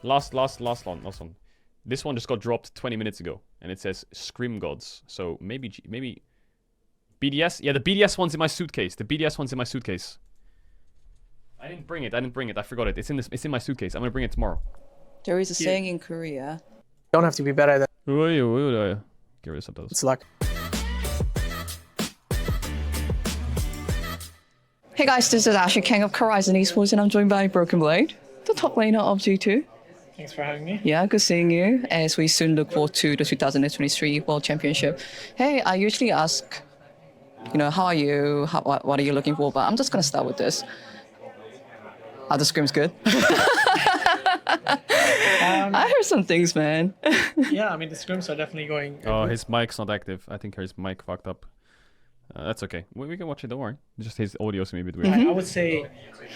Last one. This one just got dropped 20 minutes ago, and it says Scrim Gods. So maybe BDS. Yeah, the BDS one's in my suitcase. I didn't bring it. I forgot it. It's in my suitcase. I'm gonna bring it tomorrow. There is a saying in Korea. Don't have to be better than. Get rid of subtitles. It's luck. Hey guys, this is Asher, King of KORIZON Esports, and I'm joined by Broken Blade, the top laner of G2. Thanks for having me. Yeah, good seeing you, as we soon look forward to the 2023 World Championship. Hey, I usually ask, how are you, what are you looking for, but I'm just gonna start with this. Are the scrims good? I heard some things, man. Yeah, I mean, the scrims are definitely going... Oh, his mic's not active. I think his mic fucked up. That's okay. We can watch it, don't worry. Just his audio's maybe a bit weird. I would say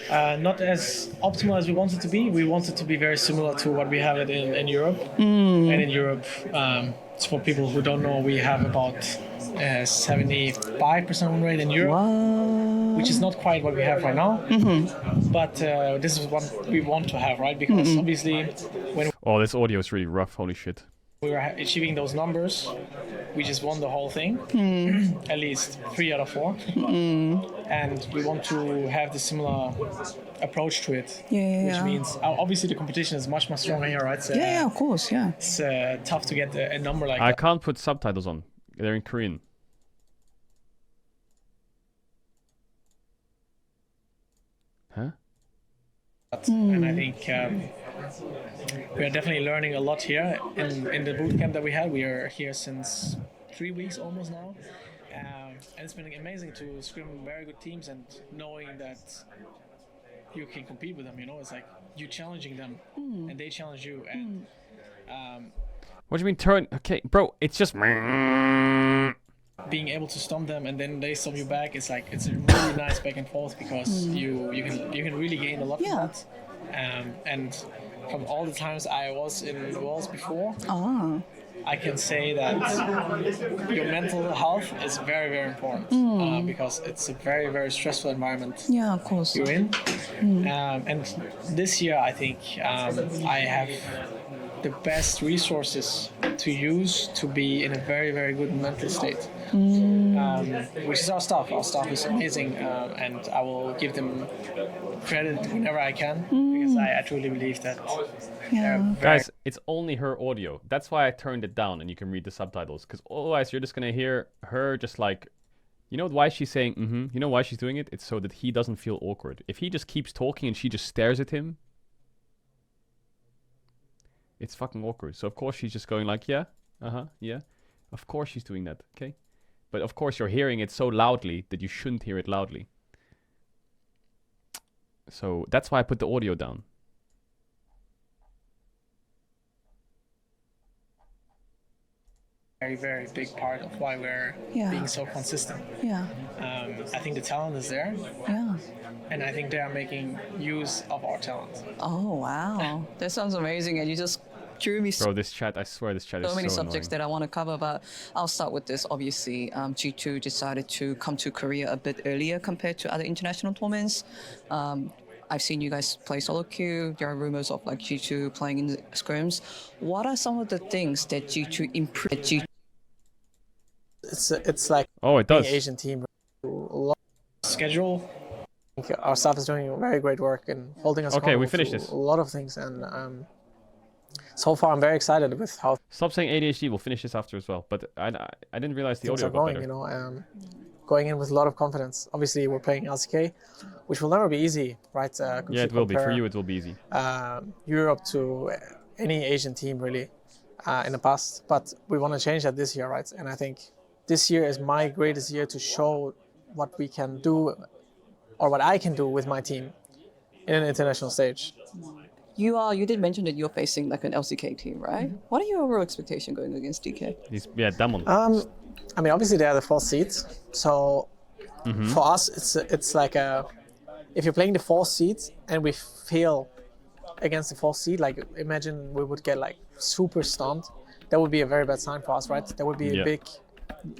not as optimal as we want it to be. We want it to be very similar to what we have it in Europe. And in Europe, for people who don't know, we have about 75% win rate in Europe, which is not quite what we have right now. But this is what we want to have, right? Because obviously, when oh, this audio is really rough. Holy shit. we were achieving those numbers, we just won the whole thing, at least 3 out of 4. And we want to have the similar approach to it, which means obviously the competition is much stronger here, right? So, Yeah, of course, yeah. It's tough to get a number like I that. can't put subtitles on. They're in Korean. Huh? And I think we are definitely learning a lot here in the boot camp that we had. We are here since 3 weeks almost now. And it's been amazing to scrim very good teams and knowing that you can compete with them, it's like you challenging them and they challenge you. And What do you mean turn? Okay, bro, it's just... being able to stomp them and then they stomp you back, it's a really nice back and forth because you can really gain a lot from that. And from all the times I was in the Worlds before, I can say that your mental health is very, very important because it's a very, very stressful environment. Yeah, of course. You're in. And this year, I think I have the best resources to use to be in a very, very good mental state, which is our staff. Our staff is amazing, and I will give them credit whenever I can because I truly believe that. Guys, it's only her audio. That's why I turned it down and you can read the subtitles. Because otherwise you're just going to hear her just like... You know why she's saying You know why she's doing it? It's so that he doesn't feel awkward. If he just keeps talking and she just stares at him, it's fucking awkward. So of course she's just going like, yeah. Of course she's doing that, okay? But of course you're hearing it so loudly that you shouldn't hear it loudly. So that's why I put the audio down. Very, very big part of why we're being so consistent. I think the talent is there. And I think they are making use of our talent. Oh, wow. That sounds amazing. And you just drew me Bro, this chat, I swear this chat is so many subjects annoying. that I want to cover, but I'll start with this. Obviously, G2 decided to come to Korea a bit earlier compared to other international tournaments. I've seen you guys play solo queue. There are rumors of like G2 playing in the scrims. What are some of the things that G2 improved? It's like it does. the Asian team. Schedule. Our staff is doing very great work in holding us Okay, we accountable finished to this. a lot of things, and so far I'm very excited with how Stop saying ADHD. We'll finish this after as well. But I didn't realize the things audio are got going. better. Going in with a lot of confidence. Obviously, we're playing LCK, which will never be easy, right? Yeah, it will be. For you, it will be easy. Europe to any Asian team really in the past, but we want to change that this year, right? And I think this year is my greatest year to show what we can do, or what I can do with my team in an international stage. You did mention that you're facing like an LCK team, right? What are your overall expectations going against DK? Damon. I mean, obviously they are the 4th seed, so for us it's like if you're playing the 4th seed and we fail against the 4th seed, like imagine we would get like super stunned. That would be a very bad sign for us, right? That would be a big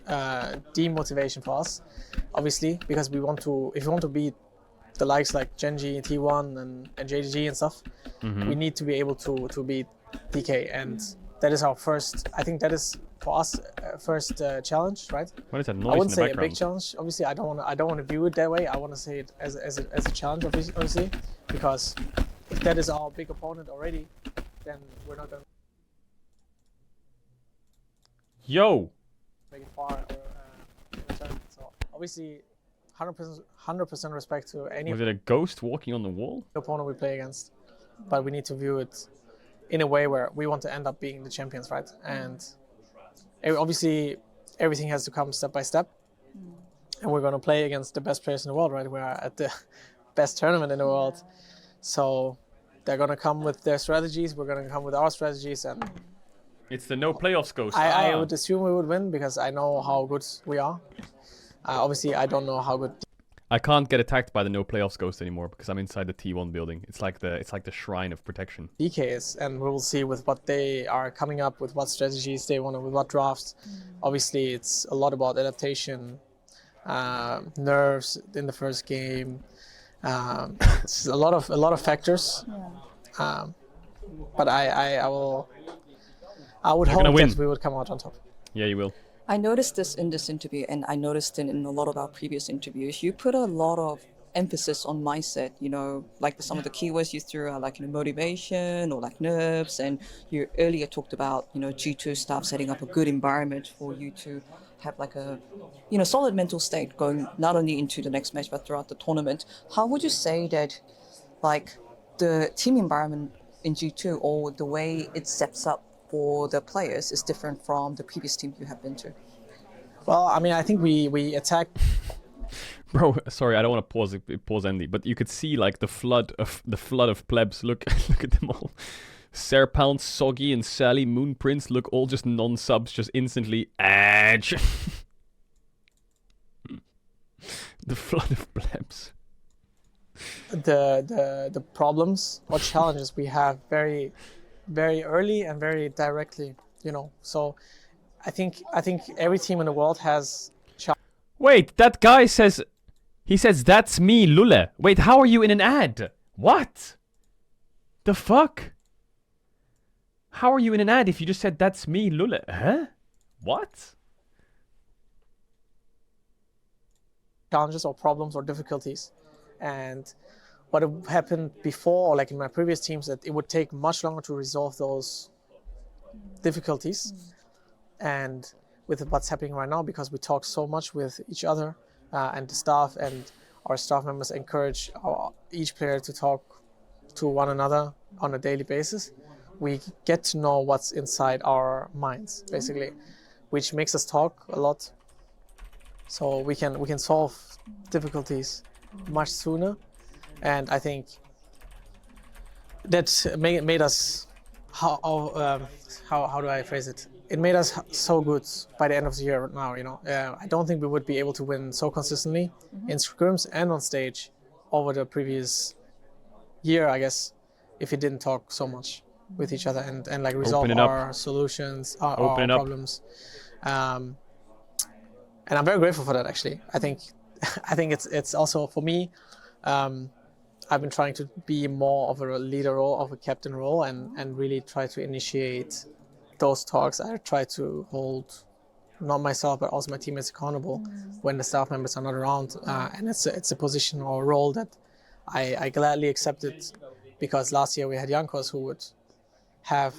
demotivation for us, obviously, because if we want to beat the likes like Genji, T1, and JDG and stuff, we need to be able to beat DK, and that is our first. I think that is for us first challenge, right? What is that I noise in wouldn't the say background? a big challenge. Obviously, I don't want to view it that way. I want to say it as a challenge, obviously, because if that is our big opponent already, then we're not going to Yo! make it far or in the tournament. So obviously, 100% respect to any Was it a ghost walking on the wall? opponent we play against, but we need to view it in a way where we want to end up being the champions, right? And obviously, everything has to come step by step, and we're going to play against the best players in the world, right? We're at the best tournament in the world, so they're going to come with their strategies. We're going to come with our strategies, and It's the no playoffs ghost. I would assume we would win because I know how good we are. Obviously, I don't know how good. I can't get attacked by the no playoffs ghost anymore because I'm inside the T1 building. It's like the shrine of protection. DK is, and we will see with what they are coming up with, what strategies they want to, with what drafts. Obviously, it's a lot about adaptation, nerves in the first game. It's a lot of factors. But I would hope that we would come out on top. Yeah, you will. I noticed this in this interview, and I noticed it in a lot of our previous interviews. You put a lot of emphasis on mindset, you know, like some of the keywords you threw are like, you know, motivation or like nerves. And you earlier talked about, you know, G2 staff setting up a good environment for you to have like a, you know, solid mental state going not only into the next match, but throughout the tournament. How would you say that, like, the team environment in G2 or the way it sets up for the players is different from the previous team you have been to? Well, I mean, I think we attack. Bro, sorry, I don't want to pause Andy, but you could see like the flood of plebs. Look, look at them all. Serpound, Soggy, and Sally Moonprince look all just non-subs, just instantly edge. The flood of plebs. The problems or challenges we have very early and very directly, you know. So I think every team in the world has Wait, that guy says that's me, Lule. Wait, how are you in an ad? What? The fuck? How are you in an ad if you just said that's me, Lule? Huh? What? challenges or problems or difficulties. And what happened before, or like in my previous teams, that it would take much longer to resolve those difficulties. And with what's happening right now, because we talk so much with each other and the staff, and our staff members encourage each player to talk to one another on a daily basis, we get to know what's inside our minds, basically, which makes us talk a lot. So we can solve difficulties much sooner, and I think that made us how do I phrase it? It made us so good by the end of the year. Now, you know, I don't think we would be able to win so consistently in scrims and on stage over the previous year, I guess, if we didn't talk so much with each other and like resolve our solutions, our problems. And I'm very grateful for that, actually. I think it's also for me. I've been trying to be more of a leader role, of a captain role, and really try to initiate those talks. I try to hold not myself but also my teammates accountable when the staff members are not around, and it's a position or a role that I gladly accepted, because last year we had Jankos who would have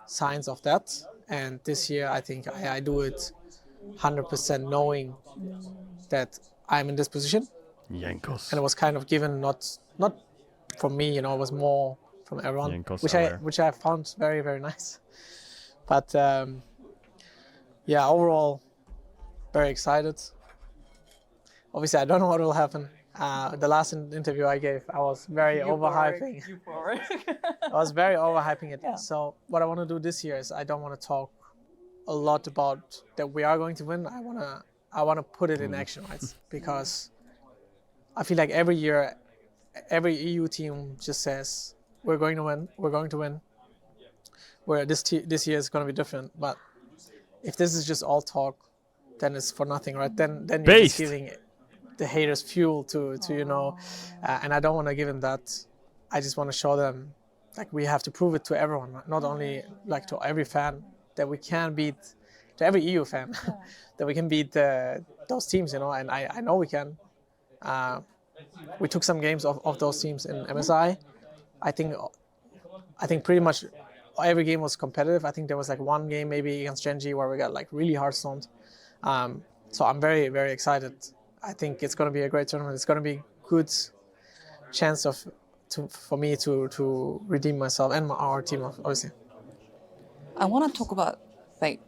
signs of that, and this year I think I do it 100% knowing that I'm in this position. Jankos. And it was kind of given not from me, you know, it was more from everyone, which I found very, very nice. But yeah, overall, very excited. Obviously, I don't know what will happen. The last interview I gave, I was very overhyping. I was very overhyping it. Yeah. So what I want to do this year is I don't want to talk a lot about that we are going to win. I wanna put it in action, right? Because I feel like every year, every EU team just says we're going to win, we're going to win. Where this year is going to be different. But if this is just all talk, then it's for nothing, right? Then you're just giving the haters fuel to you know, and I don't want to give them that. I just want to show them, like, we have to prove it to everyone, not only like to every fan, that we can beat, to every EU fan, that we can beat those teams, you know, and I know we can. We took some games of those teams in MSI. I think pretty much every game was competitive. I think there was like one game maybe against Genji where we got like really hard stoned. So I'm very, very excited. I think it's going to be a great tournament. It's going to be a good chance for me to redeem myself and our team, obviously. I want to talk about like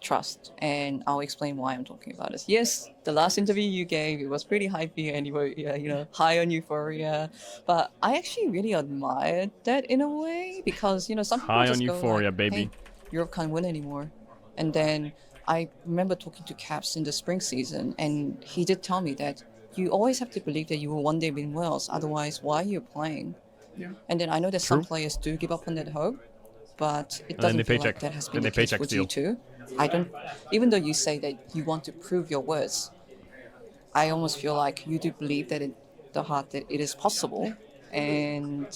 trust, and I'll explain why I'm talking about this. Yes, the last interview you gave, it was pretty hypey and you were, high on euphoria, but I actually really admired that in a way, because some people High just on go euphoria, like, baby. Hey, Europe can't win anymore. And then I remember talking to Caps in the spring season, and he did tell me that you always have to believe that you will one day win Worlds, otherwise why are you playing? Yeah. And then I know that some True. players do give up on that hope, but it then doesn't they feel paycheck. like that has Then been they the case paycheck for steal. G2. I don't, even though you say that you want to prove your words, I almost feel like you do believe that in the heart that it is possible, and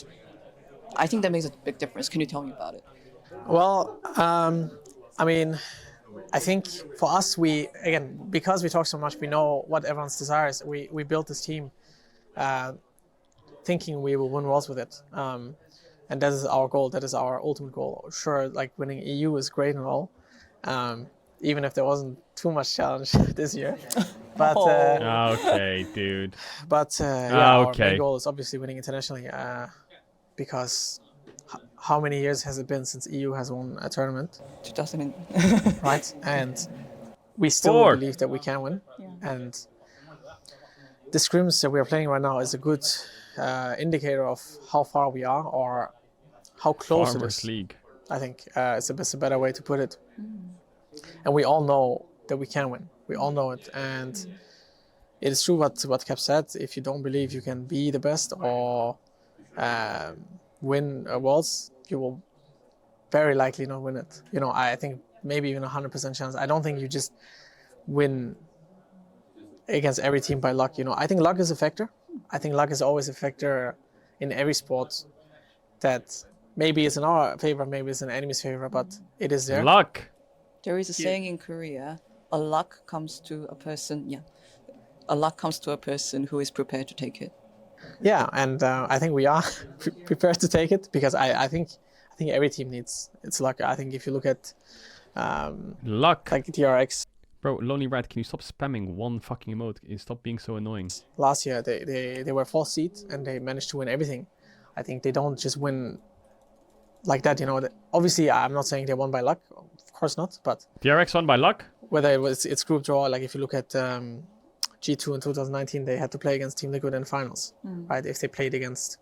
I think that makes a big difference. Can you tell me about it? Well, I mean, I think for us, because we talk so much, we know what everyone's desires. We built this team thinking we will win Worlds with it. And that is our goal. That is our ultimate goal. Sure, like winning EU is great and all, even if there wasn't too much challenge this year. But Okay, dude. our Okay. main goal is obviously winning internationally, because how many years has it been since EU has won a tournament? 2000. Right? And we still 4. believe that we can win. And the scrims that we are playing right now is a good indicator of how far we are or how close it Farmers is. League. I think it's a better way to put it. And we all know that we can win. We all know it. And it is true what Cap said. If you don't believe you can be the best or win Worlds, you will very likely not win it. I think maybe even 100% chance. I don't think you just win against every team by luck. I think luck is a factor. I think luck is always a factor in every sport, that maybe it's in our favor, maybe it's in the enemy's favor, but it is there. Luck. There is a saying in Korea: a luck comes to a person. Yeah, a luck comes to a person who is prepared to take it. Yeah, and I think we are prepared to take it, because I think every team needs its luck. I think if you look at Luck. like DRX Bro, Lonely Rat, can you stop spamming one fucking emote? Can you stop being so annoying? last year, they were 4th seed and they managed to win everything. I think they don't just win like that. Obviously, I'm not saying they won by luck, of course not, but DRX won by luck? whether it's group draw, like if you look at G2 in 2019, they had to play against Team Liquid in finals, right? If they played against,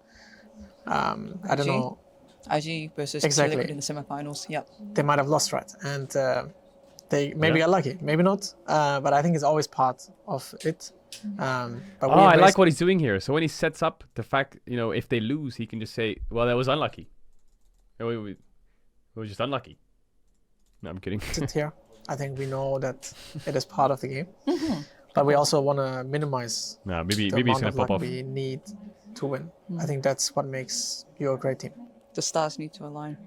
I don't IG? know, IG versus Exactly. Liquid in the semifinals. Yeah. they might have lost, right? And they maybe Yeah. got lucky, maybe not, but I think it's always part of it. But Oh, I like what he's doing here. So when he sets up the fact, if they lose, he can just say, well, that was unlucky. It was just unlucky. No, I'm kidding. sit here. I think we know that it is part of the game, but we also want to minimize No, maybe the he's amount gonna of pop luck off. we need to win. I think that's what makes you a great team. The stars need to align.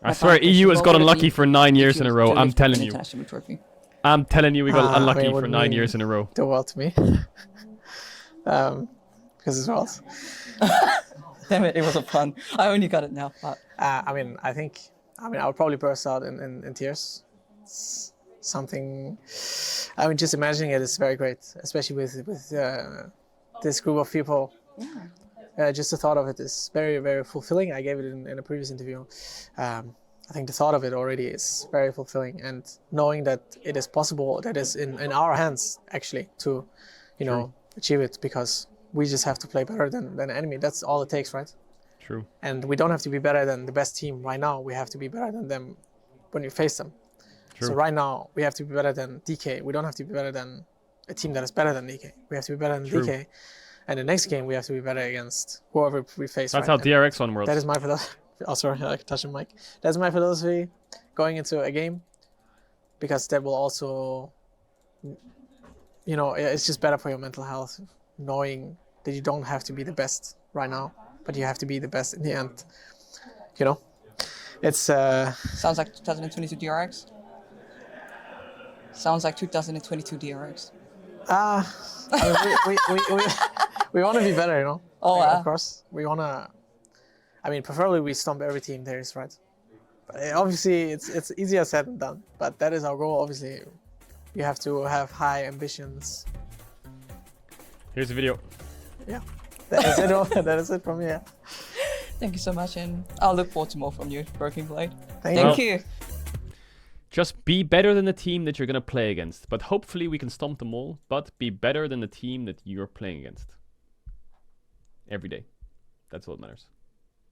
I swear, EU has got unlucky for 9 years in a row. I'm telling you. International trophy. I'm telling you, we got I unlucky mean, it for would 9 mean years in a row. the world to me, because it's Worlds. Damn it, it was a pun. I only got it now. But I would probably burst out in tears. It's something. Just imagining it is very great, especially with this group of people. Just the thought of it is very, very fulfilling. I gave it in a previous interview. I think the thought of it already is very fulfilling, and knowing that it is possible, that is in our hands actually to, achieve it, because we just have to play better than the enemy. That's all it takes, right? True. And we don't have to be better than the best team right now. We have to be better than them when we face them. True. So right now, we have to be better than DK. We don't have to be better than a team that is better than DK. We have to be better than True. DK. And the next game, we have to be better against whoever we face. That's right? how DRX won Worlds. That is my philosophy. Oh, sorry, I touched the mic. That's my philosophy going into a game, because that will also, you know, it's just better for your mental health, knowing that you don't have to be the best right now, but you have to be the best in the end. You know, it's Sounds like 2022 DRX. Sounds like 2022 DRX. I mean, we want to be better, you know. Oh, Of course, we want to. I mean, preferably we stomp every team there is, right? But obviously, it's easier said than done. But that is our goal. Obviously, you have to have high ambitions. Here's the video. Yeah, that is it. That is it from me. Yeah. Thank you so much, and I'll look forward to more from you, Broken Blade. Thank Thank you. you. Just be better than the team that you're gonna play against. But hopefully we can stomp them all. But be better than the team that you're playing against. Every day. That's what matters.